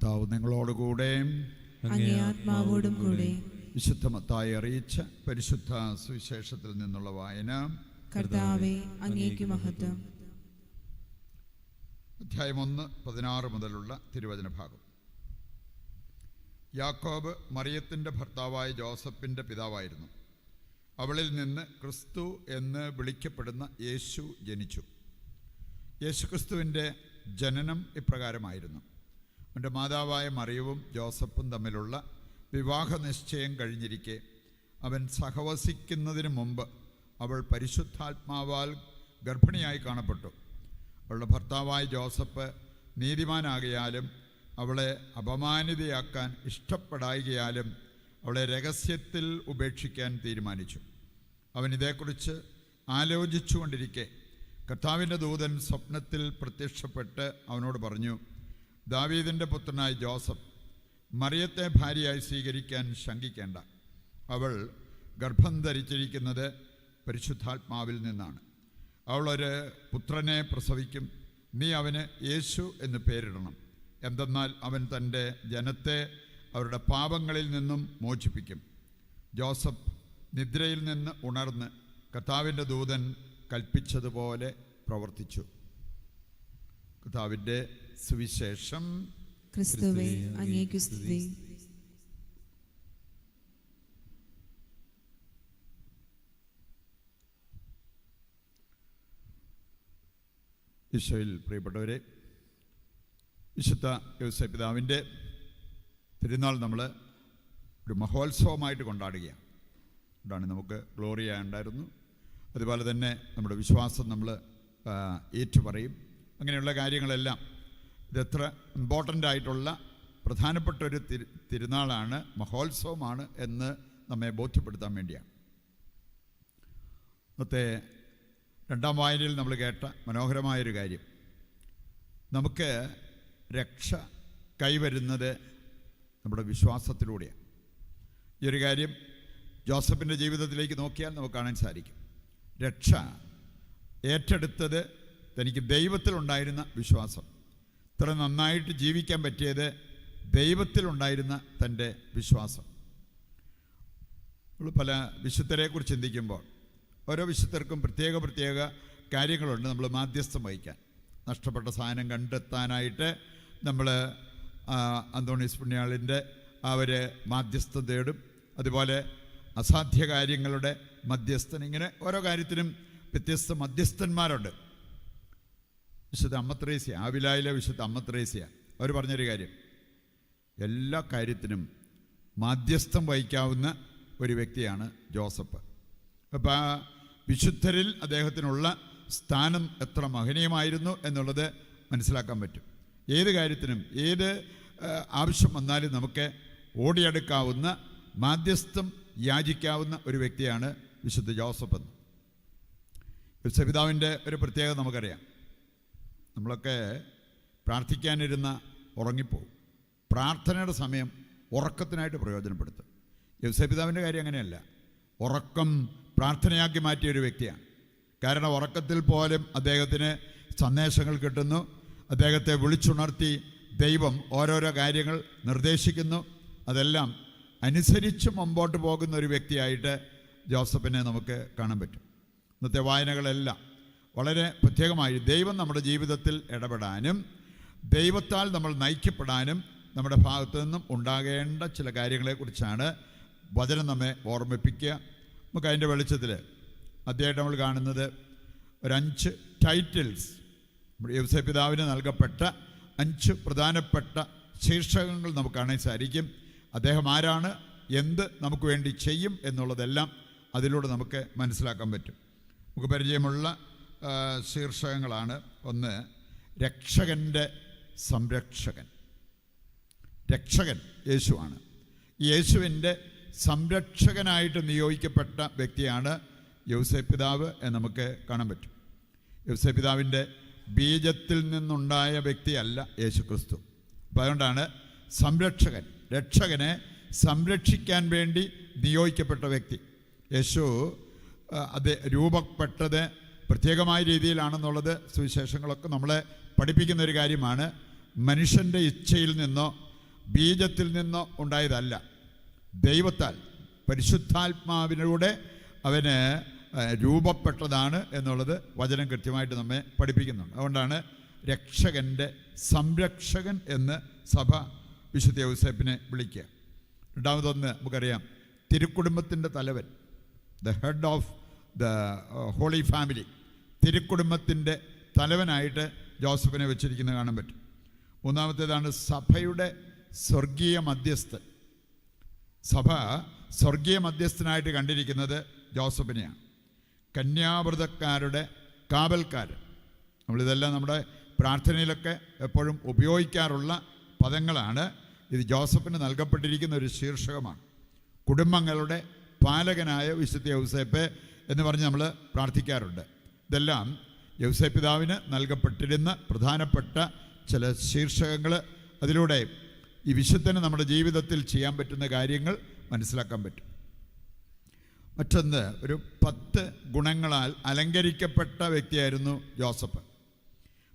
കർത്താവ് നിങ്ങളോടുകൂടെ അങ്ങേ ആത്മാവോടും കൂടെ. വിശുദ്ധ മത്തായി അറിയിച്ച പരിശുദ്ധ സുവിശേഷത്തിൽ നിന്നുള്ള വായന. കർത്താവേ, അങ്ങേക്ക് മഹത്വം. അധ്യായം 1, 16 മുതലുള്ള തിരുവചന ഭാഗം. യാക്കോബ് മറിയത്തിൻ്റെ ഭർത്താവായ ജോസഫിൻ്റെ പിതാവായിരുന്നു. അവളിൽ നിന്ന് ക്രിസ്തു എന്ന് വിളിക്കപ്പെടുന്ന യേശു ജനിച്ചു. യേശുക്രിസ്തുവിൻ്റെ ജനനം ഇപ്രകാരമായിരുന്നു. അവൻ്റെ മാതാവായ മറിയവും ജോസഫും തമ്മിലുള്ള വിവാഹ നിശ്ചയം കഴിഞ്ഞിരിക്കെ അവൻ സഹവസിക്കുന്നതിന് മുമ്പ് അവൾ പരിശുദ്ധാത്മാവാൽ ഗർഭിണിയായി കാണപ്പെട്ടു. അവളുടെ ഭർത്താവായ ജോസഫ് നീതിമാനാകയാലും അവളെ അപമാനിതയാക്കാൻ ഇഷ്ടപ്പെടായികയാലും അവളെ രഹസ്യത്തിൽ ഉപേക്ഷിക്കാൻ തീരുമാനിച്ചു. അവൻ ഇതേക്കുറിച്ച് ആലോചിച്ചുകൊണ്ടിരിക്കെ കർത്താവിൻ്റെ ദൂതൻ സ്വപ്നത്തിൽ പ്രത്യക്ഷപ്പെട്ട് അവനോട് പറഞ്ഞു, ദാവീദിൻ്റെ പുത്രനായ ജോസഫ്, മറിയത്തെ ഭാര്യയായി സ്വീകരിക്കാൻ ശങ്കിക്കേണ്ട. അവൾ ഗർഭം ധരിച്ചിരിക്കുന്നത് പരിശുദ്ധാത്മാവിൽ നിന്നാണ്. അവളൊരു പുത്രനെ പ്രസവിക്കും. നീ അവന് യേശു എന്ന് പേരിടണം. എന്തെന്നാൽ അവൻ തൻ്റെ ജനത്തെ അവരുടെ പാപങ്ങളിൽ നിന്നും മോചിപ്പിക്കും. ജോസഫ് നിദ്രയിൽ നിന്ന് ഉണർന്ന് കർത്താവിൻ്റെ ദൂതൻ കൽപ്പിച്ചതുപോലെ പ്രവർത്തിച്ചു. കർത്താവിൻ്റെ സുവിശേഷം. ക്രിസ്തുവേ, അങ്ങേക്ക് സ്തുതി. ഈശോയിൽ പ്രിയപ്പെട്ടവരെ, വിശുദ്ധ യോസേപ്പ് പിതാവിൻ്റെ തിരുനാൾ നമ്മൾ ഒരു മഹോത്സവമായിട്ട് കൊണ്ടാടുകയാണ്. അതാണ് നമുക്ക് ഗ്ലോറിയ ഉണ്ടായിരുന്നു. അതുപോലെ തന്നെ നമ്മുടെ വിശ്വാസം നമ്മൾ ഏറ്റുപറയും. അങ്ങനെയുള്ള കാര്യങ്ങളെല്ലാം ഇതെത്ര ഇമ്പോർട്ടൻ്റ് ആയിട്ടുള്ള പ്രധാനപ്പെട്ട ഒരു തിരുനാളാണ്, മഹോത്സവമാണ് എന്ന് നമ്മെ ബോധ്യപ്പെടുത്താൻ വേണ്ടിയാണ്. ഇന്നത്തെ രണ്ടാം വായനയിൽ നമ്മൾ കേട്ട മനോഹരമായൊരു കാര്യം, നമുക്ക് രക്ഷ കൈവരുന്നത് നമ്മുടെ വിശ്വാസത്തിലൂടെയാണ്. ഈ ഒരു കാര്യം ജോസഫിൻ്റെ ജീവിതത്തിലേക്ക് നോക്കിയാൽ നമുക്ക് കാണാൻ സാധിക്കും. രക്ഷ ഏറ്റെടുത്തത് തനിക്ക് ദൈവത്തിലുണ്ടായിരുന്ന വിശ്വാസം. ഇത്ര നന്നായിട്ട് ജീവിക്കാൻ പറ്റിയത് ദൈവത്തിലുണ്ടായിരുന്ന തൻ്റെ വിശ്വാസം. നമ്മൾ പല വിശുദ്ധരെക്കുറിച്ച് ചിന്തിക്കുമ്പോൾ ഓരോ വിശുദ്ധർക്കും പ്രത്യേക കാര്യങ്ങളുണ്ട് നമ്മൾ മാധ്യസ്ഥം വഹിക്കാൻ. നഷ്ടപ്പെട്ട സാധനം കണ്ടെത്താനായിട്ട് നമ്മൾ അന്തോണീസ് പുണ്യാളിൻ്റെ അവർ മാധ്യസ്ഥം തേടും. അതുപോലെ അസാധ്യ കാര്യങ്ങളുടെ മധ്യസ്ഥൻ. ഇങ്ങനെ ഓരോ കാര്യത്തിനും വ്യത്യസ്ത മധ്യസ്ഥന്മാരുണ്ട്. വിശുദ്ധ അമ്മ ത്രേസ്യ, ആവിലായിലെ വിശുദ്ധ അമ്മ ത്രേസ്യ, അവർ പറഞ്ഞൊരു കാര്യം, എല്ലാ കാര്യത്തിനും മാധ്യസ്ഥം വഹിക്കാവുന്ന ഒരു വ്യക്തിയാണ് ജോസഫ്. അപ്പോൾ ആ വിശുദ്ധരിൽ അദ്ദേഹത്തിനുള്ള സ്ഥാനം എത്ര മഹനീയമായിരുന്നു എന്നുള്ളത് മനസ്സിലാക്കാൻ പറ്റും. ഏത് കാര്യത്തിനും ഏത് ആവശ്യം വന്നാലും നമുക്ക് ഓടിയെടുക്കാവുന്ന, മാധ്യസ്ഥം യാചിക്കാവുന്ന ഒരു വ്യക്തിയാണ് വിശുദ്ധ ജോസഫ് എന്ന്. യോസേപ്പിതാവിൻ്റെ ഒരു പ്രത്യേകത നമുക്കറിയാം. നമ്മളൊക്കെ പ്രാർത്ഥിക്കാനിരുന്ന ഉറങ്ങിപ്പോവും. പ്രാർത്ഥനയുടെ സമയം ഉറക്കത്തിനായിട്ട് പ്രയോജനപ്പെടുത്തും. യോസേപ്പിതാവിൻ്റെ കാര്യം അങ്ങനെയല്ല. ഉറക്കം പ്രാർത്ഥനയാക്കി മാറ്റിയ ഒരു വ്യക്തിയാണ്. കാരണം ഉറക്കത്തിൽ പോലും അദ്ദേഹത്തിന് സന്ദേശങ്ങൾ കിട്ടുന്നു. അദ്ദേഹത്തെ വിളിച്ചുണർത്തി ദൈവം ഓരോരോ കാര്യങ്ങൾ നിർദ്ദേശിക്കുന്നു. അതെല്ലാം അനുസരിച്ച് മുമ്പോട്ട് പോകുന്ന ഒരു വ്യക്തിയായിട്ട് ജോസഫിനെ നമുക്ക് കാണാൻ പറ്റും. ഇന്നത്തെ വായനകളെല്ലാം വളരെ പ്രത്യേകമായി ദൈവം നമ്മുടെ ജീവിതത്തിൽ ഇടപെടാനും ദൈവത്താൽ നമ്മൾ നയിക്കപ്പെടാനും നമ്മുടെ ഭാഗത്തു നിന്നും ഉണ്ടാകേണ്ട ചില കാര്യങ്ങളെക്കുറിച്ചാണ് വചനം നമ്മെ ഓർമ്മിപ്പിക്കുക. നമുക്ക് അതിൻ്റെ വെളിച്ചത്തിൽ ആദ്യമായിട്ട് നമ്മൾ കാണുന്നത് ഒരു 5 ടൈറ്റിൽസ്, യോസേപ്പ് പിതാവിന് നൽകപ്പെട്ട 5 പ്രധാനപ്പെട്ട ശീർഷകങ്ങൾ നമുക്ക് കാണാൻ സാധിക്കും. അദ്ദേഹം ആരാണ്, എന്ത് നമുക്ക് വേണ്ടി ചെയ്യും എന്നുള്ളതെല്ലാം അതിലൂടെ നമുക്ക് മനസ്സിലാക്കാൻ പറ്റും. നമുക്ക് പരിചയമുള്ള ശീർഷകങ്ങളാണ്. ഒന്ന്, രക്ഷകൻ്റെ സംരക്ഷകൻ. രക്ഷകൻ യേശുവാണ്. യേശുവിൻ്റെ സംരക്ഷകനായിട്ട് നിയോഗിക്കപ്പെട്ട വ്യക്തിയാണ് യോസേപ്പ് പിതാവ് എന്ന് നമുക്ക് കാണാൻ പറ്റും. യോസേപ്പ് പിതാവിൻ്റെ ബീജത്തിൽ നിന്നുണ്ടായ വ്യക്തിയല്ല യേശു ക്രിസ്തു. അപ്പം അതുകൊണ്ടാണ് സംരക്ഷകൻ, രക്ഷകനെ സംരക്ഷിക്കാൻ വേണ്ടി നിയോഗിക്കപ്പെട്ട വ്യക്തി. യേശു അത് രൂപപ്പെട്ടത് പ്രത്യേകമായ രീതിയിലാണെന്നുള്ളത് സുവിശേഷങ്ങളൊക്കെ നമ്മളെ പഠിപ്പിക്കുന്ന ഒരു കാര്യമാണ്. മനുഷ്യൻ്റെ ഇച്ഛയിൽ നിന്നോ ബീജത്തിൽ നിന്നോ ഉണ്ടായതല്ല, ദൈവത്താൽ പരിശുദ്ധാത്മാവിലൂടെ അവന് രൂപപ്പെട്ടതാണ് എന്നുള്ളത് വചനം കൃത്യമായിട്ട് നമ്മെ പഠിപ്പിക്കുന്നുണ്ട്. അതുകൊണ്ടാണ് രക്ഷകൻ്റെ സംരക്ഷകൻ എന്ന് സഭ വിശുദ്ധ യൗസേപ്പിനെ വിളിക്കുക. രണ്ടാമതൊന്ന് നമുക്കറിയാം, തിരുക്കുടുംബത്തിൻ്റെ തലവൻ, the head of the holy family, തിരുക്കുടുംബത്തിൻ്റെ തലവനായിട്ട് ജോസഫിനെ വെച്ചിരിക്കുന്നത് കാണാൻ പറ്റും. മൂന്നാമത്തേതാണ് സഭയുടെ സ്വർഗീയ മധ്യസ്ഥൻ. സഭ സ്വർഗീയ മധ്യസ്ഥനായിട്ട് കണ്ടിരിക്കുന്നത് ജോസഫിനെയാണ്. കന്യാവ്രതക്കാരുടെ കാവൽക്കാരൻ. നമ്മളിതെല്ലാം നമ്മുടെ പ്രാർത്ഥനയിലൊക്കെ എപ്പോഴും ഉപയോഗിക്കാറുള്ള പദങ്ങളാണ്. ഇത് ജോസഫിന് നൽകപ്പെട്ടിരിക്കുന്ന ഒരു ശീർഷകമാണ്. കുടുംബങ്ങളുടെ പാലകനായ വിശുദ്ധ യൗസേപ്പ് എന്ന് പറഞ്ഞ് നമ്മൾ പ്രാർത്ഥിക്കാറുണ്ട്. ഇതെല്ലാം യൗസേപ്പ് പിതാവിന് നൽകപ്പെട്ടിരുന്ന പ്രധാനപ്പെട്ട ചില ശീർഷകങ്ങൾ. അതിലൂടെ ഈ വിശുദ്ധന് നമ്മുടെ ജീവിതത്തിൽ ചെയ്യാൻ പറ്റുന്ന കാര്യങ്ങൾ മനസ്സിലാക്കാൻ പറ്റും. മറ്റൊന്ന്, ഒരു 10 ഗുണങ്ങളാൽ അലങ്കരിക്കപ്പെട്ട വ്യക്തിയായിരുന്നു ജോസഫ്.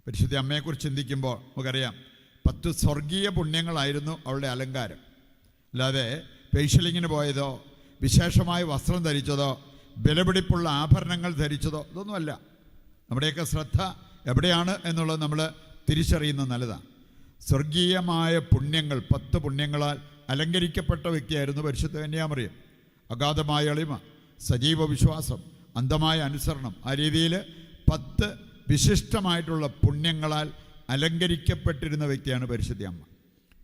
പരിശുദ്ധ അമ്മയെക്കുറിച്ച് ചിന്തിക്കുമ്പോൾ നമുക്കറിയാം 10 സ്വർഗീയ പുണ്യങ്ങളായിരുന്നു അവളുടെ അലങ്കാരം. അല്ലാതെ ഫേഷ്യലിങ്ങിന് പോയതോ വിശേഷമായ വസ്ത്രം ധരിച്ചതോ വിലപിടിപ്പുള്ള ആഭരണങ്ങൾ ധരിച്ചതോ ഇതൊന്നുമല്ല. നമ്മുടെയൊക്കെ ശ്രദ്ധ എവിടെയാണ് എന്നുള്ളത് നമ്മൾ തിരിച്ചറിയുന്നത് നല്ലതാണ്. സ്വർഗീയമായ പുണ്യങ്ങൾ, 10 പുണ്യങ്ങളാൽ അലങ്കരിക്കപ്പെട്ട വ്യക്തിയായിരുന്നു പരിശുദ്ധ കന്യാമറിയം. അഗാധമായ എളിമ, സജീവ വിശ്വാസം, അന്ധമായ അനുസരണം, ആ രീതിയിൽ 10 വിശിഷ്ടമായിട്ടുള്ള പുണ്യങ്ങളാൽ അലങ്കരിക്കപ്പെട്ടിരുന്ന വ്യക്തിയാണ് പരിശുദ്ധ അമ്മ.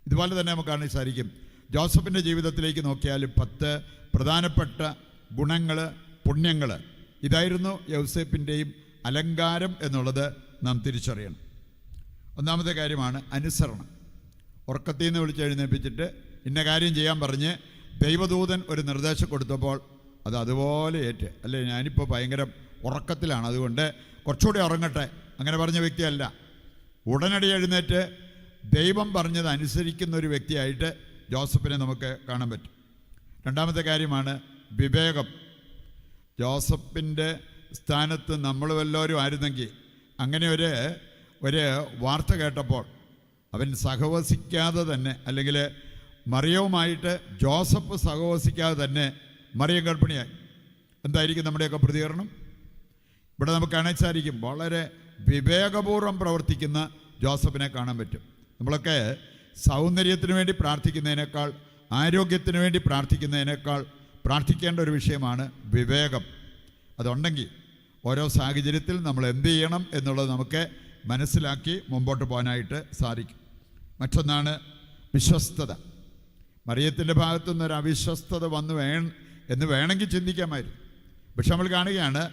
ഇതുപോലെ തന്നെ നമുക്ക് കാണാൻ സാധിക്കും. ജോസഫിൻ്റെ ജീവിതത്തിലേക്ക് നോക്കിയാൽ 10 പ്രധാനപ്പെട്ട ഗുണങ്ങൾ, പുണ്യങ്ങൾ, ഇതായിരുന്നു യൗസേപ്പിൻ്റെയും അലങ്കാരം എന്നുള്ളത് നാം തിരിച്ചറിയണം. ഒന്നാമത്തെ കാര്യമാണ് അനുസരണം. ഉറക്കത്തിൽ നിന്ന് വിളിച്ചെഴുന്നേൽപ്പിച്ചിട്ട് ഇന്ന കാര്യം ചെയ്യാൻ പറഞ്ഞ് ദൈവദൂതൻ ഒരു നിർദ്ദേശം കൊടുത്തപ്പോൾ അത് അതുപോലെ ഏറ്റ്. അല്ലേ, ഞാനിപ്പോൾ ഭയങ്കര ഉറക്കത്തിലാണ്, അതുകൊണ്ട് കുറച്ചുകൂടി ഉറങ്ങട്ടെ, അങ്ങനെ പറഞ്ഞ വ്യക്തിയല്ല. ഉടനടി എഴുന്നേറ്റ് ദൈവം പറഞ്ഞത് അനുസരിക്കുന്ന ഒരു വ്യക്തിയായിട്ട് ജോസഫിനെ നമുക്ക് കാണാൻ പറ്റും. രണ്ടാമത്തെ കാര്യമാണ് വിവേകം. ജോസഫിൻ്റെ സ്ഥാനത്ത് നമ്മൾ വല്ലവരും ആയിരുന്നെങ്കിൽ അങ്ങനെ ഒരു വാർത്ത കേട്ടപ്പോൾ അവൻ സഹവസിക്കാതെ തന്നെ, അല്ലെങ്കിൽ മറിയവുമായിട്ട് ജോസഫ് സഹവസിക്കാതെ തന്നെ മറിയം ഗർഭിണിയായി, എന്തായിരിക്കും നമ്മുടെയൊക്കെ പ്രതികരണം? ഇവിടെ നമുക്ക് കാണാൻ സാധിക്കും, വളരെ വിവേകപൂർവ്വം പ്രവർത്തിക്കുന്ന ജോസഫിനെ കാണാൻ പറ്റും. നമ്മളൊക്കെ സൗന്ദര്യത്തിന് വേണ്ടി പ്രാർത്ഥിക്കുന്നതിനേക്കാൾ, ആരോഗ്യത്തിന് വേണ്ടി പ്രാർത്ഥിക്കുന്നതിനേക്കാൾ പ്രാർത്ഥിക്കേണ്ട ഒരു വിഷയമാണ് വിവേകം. അതുണ്ടെങ്കിൽ ഓരോ സാഹചര്യത്തിൽ നമ്മൾ എന്ത് ചെയ്യണം എന്നുള്ളത് നമുക്ക് മനസ്സിലാക്കി മുമ്പോട്ട് പോകാനായിട്ട് സാധിക്കും. മറ്റൊന്നാണ് വിശ്വസ്തത. മറിയത്തിൻ്റെ ഭാഗത്തുനിന്നൊരു അവിശ്വസ്തത എന്ന് വേണമെങ്കിൽ ചിന്തിക്കാമായിരുന്നു. പക്ഷെ നമ്മൾ കാണുകയാണ്,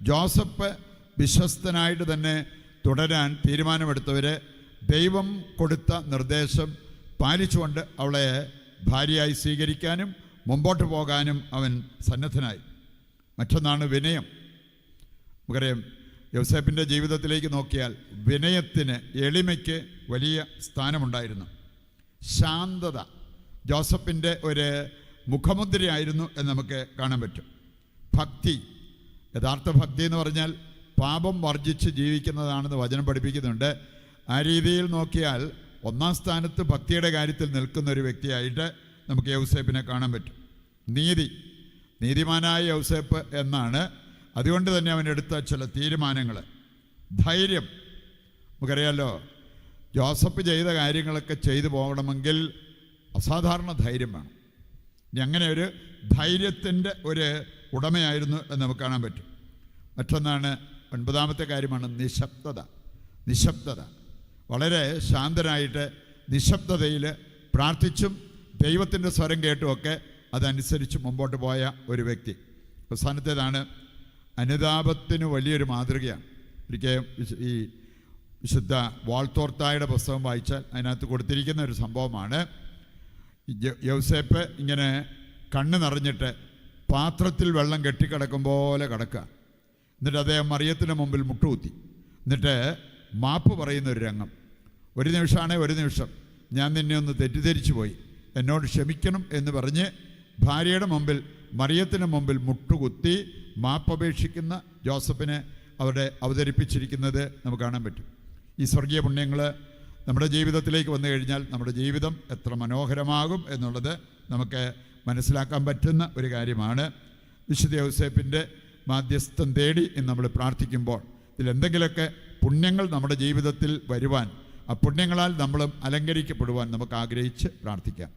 ജോസഫ് വിശ്വസ്തനായിട്ട് തന്നെ തുടരാൻ തീരുമാനമെടുത്തവർ ദൈവം കൊടുത്ത നിർദ്ദേശം പാലിച്ചുകൊണ്ട് അവളെ ഭാര്യയായി സ്വീകരിക്കാനും മുമ്പോട്ട് പോകാനും അവൻ സന്നദ്ധനായി. മറ്റൊന്നാണ് വിനയം. നമുക്കറിയാം, യൗസേപ്പിൻ്റെ ജീവിതത്തിലേക്ക് നോക്കിയാൽ വിനയത്തിന്, എളിമയ്ക്ക് വലിയ സ്ഥാനമുണ്ടായിരുന്നു. ശാന്തത ജോസഫിൻ്റെ ഒരു മുഖമുദ്രയായിരുന്നു എന്ന് നമുക്ക് കാണാൻ പറ്റും. ഭക്തി, യഥാർത്ഥ ഭക്തി എന്ന് പറഞ്ഞാൽ പാപം വർജിച്ച് ജീവിക്കുന്നതാണെന്ന് വചനം പഠിപ്പിക്കുന്നുണ്ട്. ആ രീതിയിൽ നോക്കിയാൽ ഒന്നാം സ്ഥാനത്ത് ഭക്തിയുടെ കാര്യത്തിൽ നിൽക്കുന്ന ഒരു വ്യക്തിയായിട്ട് നമുക്ക് യൗസേപ്പിനെ കാണാൻ പറ്റും. നീതിമാനായ യൗസേപ്പ് എന്നാണ്. അതുകൊണ്ട് തന്നെ അവൻ എടുത്ത ചില തീരുമാനങ്ങൾ. ധൈര്യം, നമുക്കറിയാമല്ലോ, ജോസഫ് ചെയ്ത കാര്യങ്ങളൊക്കെ ചെയ്തു പോകണമെങ്കിൽ അസാധാരണ ധൈര്യം വേണം. ഇനി അങ്ങനെ ഒരു ധൈര്യത്തിൻ്റെ ഒരു ഉടമയായിരുന്നു എന്ന് നമുക്ക് കാണാൻ പറ്റും. മറ്റൊന്നാണ്, 9ാമത്തെ കാര്യമാണ് നിശബ്ദത. വളരെ ശാന്തനായിട്ട് നിശബ്ദതയിൽ പ്രാർത്ഥിച്ചും ദൈവത്തിൻ്റെ സ്വരം കേട്ടുമൊക്കെ അതനുസരിച്ച് മുമ്പോട്ട് പോയ ഒരു വ്യക്തി. അവസാനത്തേതാണ് അനുതാപത്തിന് വലിയൊരു മാതൃകയാണ്. ഒരിക്കലും ഈ വിശുദ്ധ വാൾത്തോർത്തായുടെ പുസ്തകം വായിച്ചാൽ അതിനകത്ത് കൊടുത്തിരിക്കുന്ന ഒരു സംഭവമാണ്. യൗസേപ്പ് ഇങ്ങനെ കണ്ണ് നിറഞ്ഞിട്ട് പാത്രത്തിൽ വെള്ളം കെട്ടിക്കിടക്കും പോലെ കിടക്കുക. എന്നിട്ട് അദ്ദേഹം മറിയത്തിന് മുമ്പിൽ മുട്ടുകുത്തി, എന്നിട്ട് മാപ്പ് പറയുന്ന ഒരു രംഗം. ഒരു നിമിഷം ഞാൻ നിന്നെ ഒന്ന് തെറ്റിദ്ധരിച്ചു പോയി, എന്നോട് ക്ഷമിക്കണം എന്ന് പറഞ്ഞ് ഭാര്യയുടെ മുമ്പിൽ, മറിയത്തിന് മുമ്പിൽ മുട്ടുകുത്തി മാപ്പപേക്ഷിക്കുന്ന ജോസഫിനെ അവിടെ അവതരിപ്പിച്ചിരിക്കുന്നത് നമുക്ക് കാണാൻ പറ്റും. ഈ സ്വർഗീയ പുണ്യങ്ങൾ നമ്മുടെ ജീവിതത്തിലേക്ക് വന്നു കഴിഞ്ഞാൽ നമ്മുടെ ജീവിതം എത്ര മനോഹരമാകും എന്നുള്ളത് നമുക്ക് മനസ്സിലാക്കാൻ പറ്റുന്ന ഒരു കാര്യമാണ്. വിശുദ്ധ യൗസേപ്പിൻ്റെ മാധ്യസ്ഥം തേടി ഇന്ന് നമ്മൾ പ്രാർത്ഥിക്കുമ്പോൾ ഇതിലെന്തെങ്കിലുമൊക്കെ പുണ്യങ്ങൾ നമ്മുടെ ജീവിതത്തിൽ വരുവാൻ, ആ പുണ്യങ്ങളാൽ നമ്മളും അലങ്കരിക്കപ്പെടുവാൻ നമുക്ക് ആഗ്രഹിച്ച് പ്രാർത്ഥിക്കാം.